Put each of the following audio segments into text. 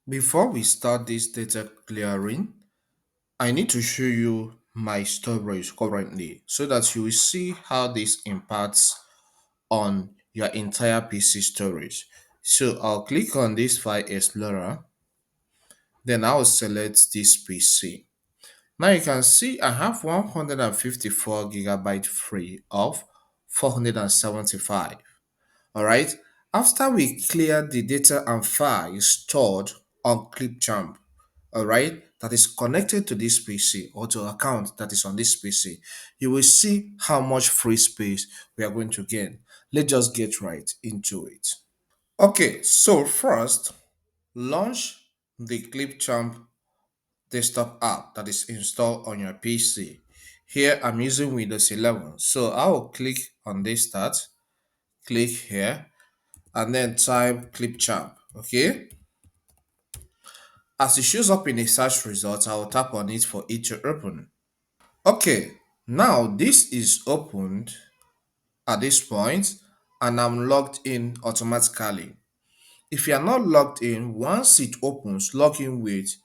Before we start this data clearing, I need to show you my storage currently so that you will see how this impacts on your entire PC storage. So I'll click on this file explorer, then I'll select this PC. Now you can see I have 154 gigabyte free of 475. All right. After we clear the data and files stored on Clipchamp, all right, that is connected to this PC or to account that is on this PC, you will see how much free space we are going to gain. Let's just get right into it. Okay, so first, launch the Clipchamp desktop app that is installed on your PC. Here I'm using Windows 11, so I will click on this start, click here, and then type Clipchamp. Okay, as it shows up in the search results, I will tap on it for it to open. Okay, now this is opened at this point, and I'm logged in automatically. If you are not logged in, once it opens, log in with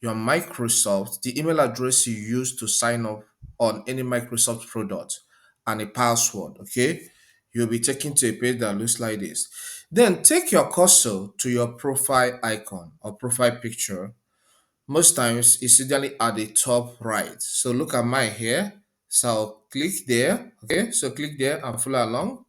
your Microsoft, the email address you use to sign up on any Microsoft product, and a password. Okay, you'll be taken to a page that looks like this. Then take your cursor to your profile icon or profile picture. Most times it's usually at the top right. So look at mine here. So I'll click there. Okay, so click there and follow along.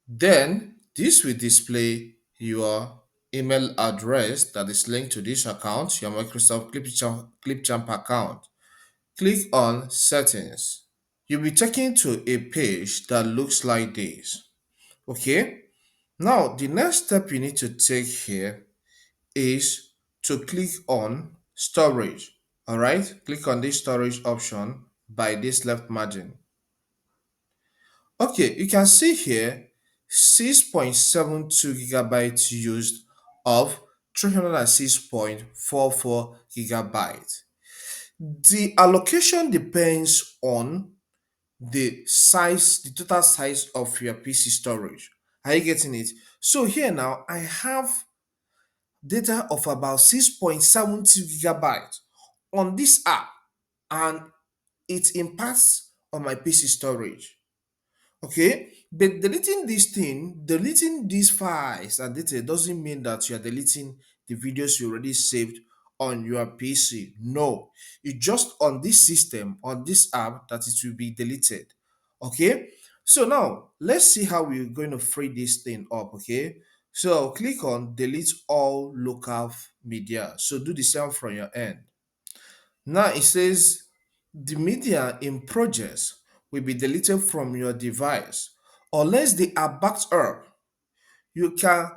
Then this will display your email address that is linked to this account, your Microsoft Clipchamp account. Click on settings. You'll be taken to a page that looks like this. Okay. Now the next step you need to take here is to click on storage. All right. Click on this storage option by this left margin. Okay, you can see here 6.72 gigabytes used of 306.44 gigabytes. The allocation depends on the size, the total size of your PC storage. Are you getting it? So here now I have data of about 6.72 gigabytes on this app, and it impacts on my PC storage. Okay, but deleting these files and data doesn't mean that you are deleting the videos you already saved on your PC. No, it's just on this system, on this app, that it will be deleted. Okay, so now let's see how we're going to free this thing up. Okay, so click on delete all local media. So do the same from your end. Now it says the media in progress will be deleted from your device unless they are backed up. You can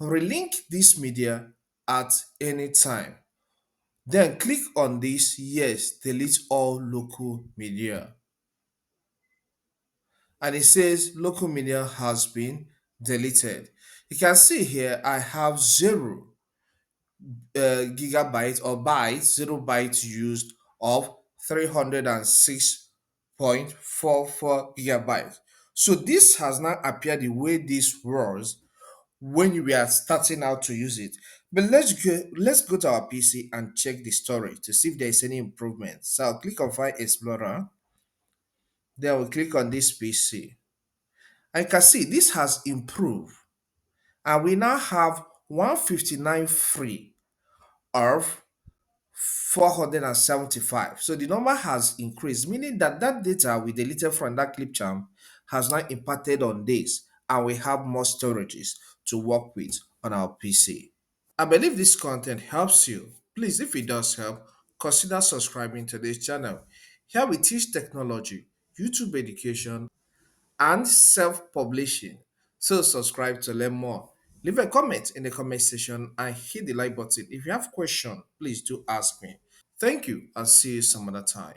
relink this media at any time. Then click on this yes, delete all local media. And it says local media has been deleted. You can see here I have zero gigabytes or bytes, 0 bytes used of 306.44 gigabytes. So this has now appeared the way this was when we are starting out to use it. But let's go to our PC and check the storage to see if there is any improvement. So I'll click on File Explorer, then we'll click on this PC. I can see this has improved, and we now have 159 free of 475. So the number has increased, meaning that that data we deleted from that Clipchamp has now impacted on this, and we have more storages to work with on our PC. I believe this content helps you. Please, if it does help, consider subscribing to this channel. Here we teach technology, YouTube education, and self-publishing. So subscribe to learn more. Leave a comment in the comment section and hit the like button. If you have questions, please do ask me. Thank you and see you some other time.